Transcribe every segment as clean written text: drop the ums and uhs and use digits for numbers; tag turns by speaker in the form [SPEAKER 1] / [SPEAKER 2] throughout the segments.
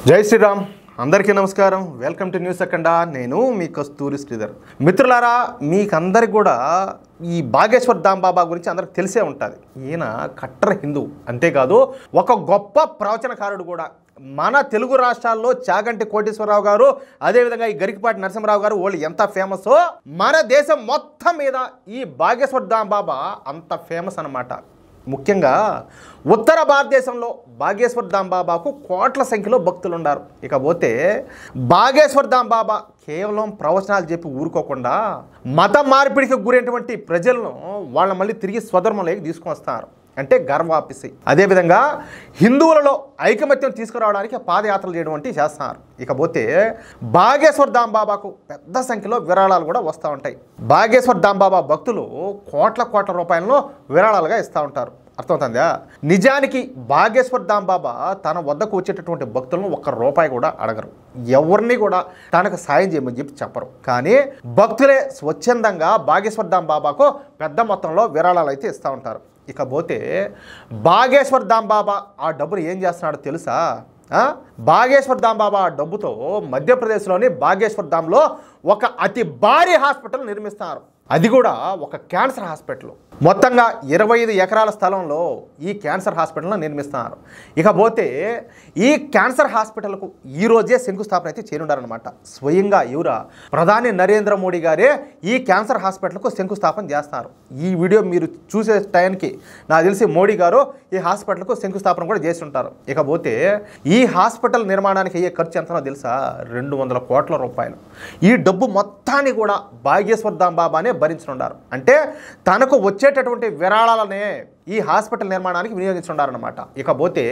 [SPEAKER 1] జై శ్రీరామ్ అందరికీ నమస్కారం. Welcome to news Akhanda. నేను మీ కస్తూరి శ్రీధర్. మిత్రులారా, మీకందరికి కూడా ఈ బాగేశ్వర్ ధామ్ బాబా గురించి అందరికి తెలిసే ఉంటుంది. ఈయన కట్టర్ హిందూ, అంతేకాదు ఒక గొప్ప ప్రవచనకారుడు కూడా. మన తెలుగు రాష్ట్రాల్లో చాగంటి కోటేశ్వరరావు గారు, అదేవిధంగా ఈ గరికపాటి నరసింహరావు గారు వాళ్ళు ఎంత ఫేమసో, మన దేశం మొత్తం మీద ఈ బాగేశ్వర్ ధామ్ బాబా అంత ఫేమస్ అన్నమాట. ముఖ్యంగా ఉత్తర భారతదేశంలో బాగేశ్వర్ ధామ్ బాబాకు కోట్ల సంఖ్యలో భక్తులు ఉన్నారు. ఇకపోతే బాగేశ్వర్ ధామ్ బాబా కేవలం ప్రవచనాలు చెప్పి ఊరుకోకుండా మత మార్పిడికి గురైనటువంటి ప్రజలను వాళ్ళ మళ్ళీ తిరిగి స్వధర్మంలోకి తీసుకొని వస్తారు, అంటే గర్వాపిసి. అదేవిధంగా హిందువులలో ఐకమత్యం తీసుకురావడానికి పాదయాత్రలు చేయడం వంటివి చేస్తున్నారు. ఇకపోతే బాగేశ్వర్ ధామ్ బాబాకు పెద్ద సంఖ్యలో విరాళాలు కూడా వస్తూ ఉంటాయి. బాగేశ్వర్ ధామ్ బాబా భక్తులు కోట్ల రూపాయలను విరాళాలుగా ఇస్తూ ఉంటారు. అర్థమవుతుందా? నిజానికి బాగేశ్వర్ ధామ్ బాబా తన వద్దకు వచ్చేటటువంటి భక్తులను ఒక్క రూపాయి కూడా అడగరు, ఎవరిని కూడా తనకు సాయం చేయమని చెప్పి చెప్పరు. కానీ భక్తులే స్వచ్ఛందంగా బాగేశ్వర్ ధామ్ బాబాకు పెద్ద మొత్తంలో విరాళాలు అయితే ఇస్తూ ఉంటారు. ఇకపోతే బాగేశ్వర్ ధామ్ బాబా ఆ డబ్బులు ఏం చేస్తున్నాడో తెలుసా? బాగేశ్వర్ ధామ్ బాబా ఆ డబ్బుతో మధ్యప్రదేశ్లోని బాగేశ్వర్ ధామ్లో ఒక అతి భారీ హాస్పిటల్ నిర్మిస్తున్నారు. అది కూడా ఒక క్యాన్సర్ హాస్పిటల్. మొత్తంగా 25 ఎకరాల స్థలంలో ఈ క్యాన్సర్ హాస్పిటల్ను నిర్మిస్తున్నారు. ఇకపోతే ఈ క్యాన్సర్ హాస్పిటల్కు ఈరోజే శంకుస్థాపన అయితే చేయనున్నారనమాట. స్వయంగా ఎవరా? ప్రధాని నరేంద్ర మోడీ గారే ఈ క్యాన్సర్ హాస్పిటల్కు శంకుస్థాపన చేస్తున్నారు. ఈ వీడియో మీరు చూసే టైంకి నాకు తెలిసి మోడీ గారు ఈ హాస్పిటల్కు శంకుస్థాపన కూడా చేసి ఉంటారు. ఇకపోతే ఈ హాస్పిటల్ నిర్మాణానికి అయ్యే ఖర్చు ఎంతనో తెలుసా? 200 కోట్ల రూపాయలు. ఈ డబ్బు మొత్తాన్ని కూడా బాగేశ్వర్ ధామ్ బాబానే భరించనున్నారు. అంటే తనకు వచ్చేటటువంటి విరాళాలనే ఈ హాస్పిటల్ నిర్మాణానికి వినియోగించున్నారన్నమాట. ఇకపోతే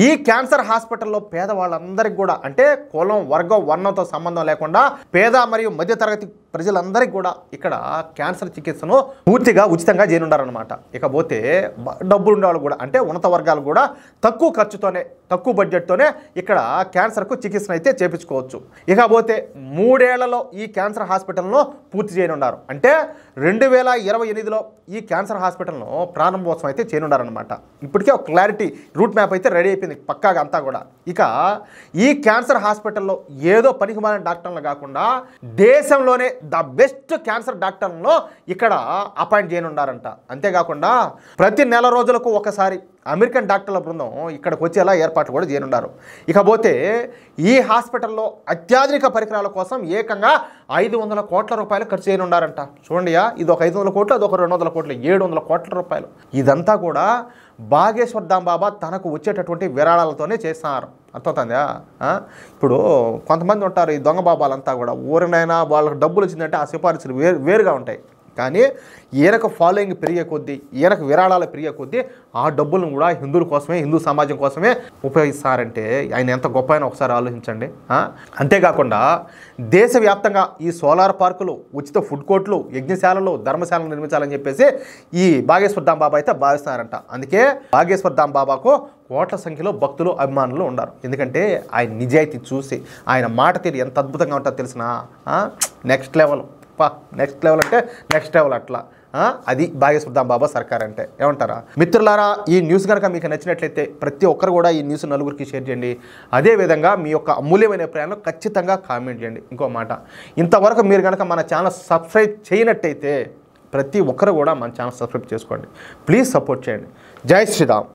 [SPEAKER 1] ఈ క్యాన్సర్ హాస్పిటల్లో పేదవాళ్ళందరికీ కూడా, అంటే కులం, వర్గం, వర్ణంతో సంబంధం లేకుండా పేద మరియు మధ్యతరగతి ప్రజలందరికీ కూడా ఇక్కడ క్యాన్సర్ చికిత్సను పూర్తిగా ఉచితంగా చేయనున్నారన్నమాట. ఇకపోతే డబ్బులు ఉండేవాళ్ళు కూడా, అంటే ఉన్నత వర్గాలు కూడా తక్కువ ఖర్చుతోనే, తక్కువ బడ్జెట్తోనే ఇక్కడ క్యాన్సర్కు చికిత్సను అయితే చేపించుకోవచ్చు. ఇకపోతే 3 ఏళ్లలో ఈ క్యాన్సర్ హాస్పిటల్ను పూర్తి చేయనున్నారు. అంటే 2028లో ఈ క్యాన్సర్ హాస్పిటల్ను ప్రారంభోత్సవం అయితే చేయనున్నారనమాట. ఇప్పటికే ఒక క్లారిటీ రూట్ మ్యాప్ అయితే రెడీ అయిపోయింది పక్కాగా అంతా కూడా. ఇక ఈ క్యాన్సర్ హాస్పిటల్లో ఏదో పనికిమాలిన డాక్టర్లు కాకుండా దేశంలోనే ద బెస్ట్ క్యాన్సర్ డాక్టర్లను ఇక్కడ అపాయింట్ చేయనున్నారంట. అంతేకాకుండా ప్రతి నెల రోజులకు ఒకసారి అమెరికన్ డాక్టర్ల బృందం ఇక్కడికి వచ్చేలా ఏర్పాట్లు కూడా చేయనున్నారు. ఇకపోతే ఈ హాస్పిటల్లో అత్యాధునిక పరికరాల కోసం ఏకంగా 500 కోట్ల రూపాయలు ఖర్చు చేయనున్నారంట. చూడండియా, ఇది ఒక 500 కోట్లు, అది ఒక 200 కోట్లు, 700 కోట్ల రూపాయలు. ఇదంతా కూడా బాగేశ్వర్ ధామ్ బాబా తనకు వచ్చేటటువంటి విరాళాలతోనే చేస్తున్నారు. అర్థమవుతుందా? ఇప్పుడు కొంతమంది ఉంటారు ఈ దొంగ బాబాలంతా కూడా, ఊరినైనా వాళ్ళకి డబ్బులు వచ్చిందంటే ఆ సిఫారసులు వేరుగా ఉంటాయి. కానీ ఈయనకు ఫాలోయింగ్ పెరిగే కొద్దీ, ఈయనకు విరాళాలు పెరిగే కొద్దీ ఆ డబ్బులను కూడా హిందువుల కోసమే, హిందూ సమాజం కోసమే ఉపయోగిస్తారంటే ఆయన ఎంత గొప్ప అయినా ఒకసారి ఆలోచించండి. అంతేకాకుండా దేశవ్యాప్తంగా ఈ సోలార్ పార్కులు, ఉచిత ఫుడ్ కోర్టులు, యజ్ఞశాలలు, ధర్మశాలలు నిర్మించాలని చెప్పేసి ఈ బాగేశ్వర్ ధామ్ బాబా అయితే భావిస్తున్నారంట. అందుకే బాగేశ్వర్ ధామ్ బాబాకు కోట్ల సంఖ్యలో భక్తులు, అభిమానులు ఉన్నారు. ఎందుకంటే ఆయన నిజాయితీ చూసి, ఆయన మాట తీరు ఎంత అద్భుతంగా ఉంటుందో తెలిసిన నెక్స్ట్ లెవెల్ అంటే నెక్స్ట్ లెవెల్ అట్లా. అది బాగేశ్వర్ ధామ్ బాబా సర్కార్ అంటే. ఏమంటారా మిత్రులారా? ఈ న్యూస్ కనుక మీకు నచ్చినట్లయితే ప్రతి ఒక్కరు కూడా ఈ న్యూస్ నలుగురికి షేర్ చేయండి. అదేవిధంగా మీ యొక్క అమూల్యమైన అభిప్రాయాలను ఖచ్చితంగా కామెంట్ చేయండి. ఇంకో మాట, ఇంతవరకు మీరు కనుక మన ఛానల్ సబ్స్క్రైబ్ చేయనట్టయితే ప్రతి ఒక్కరు కూడా మన ఛానల్ సబ్స్క్రైబ్ చేసుకోండి. ప్లీజ్ సపోర్ట్ చేయండి. జై శ్రీరామ్.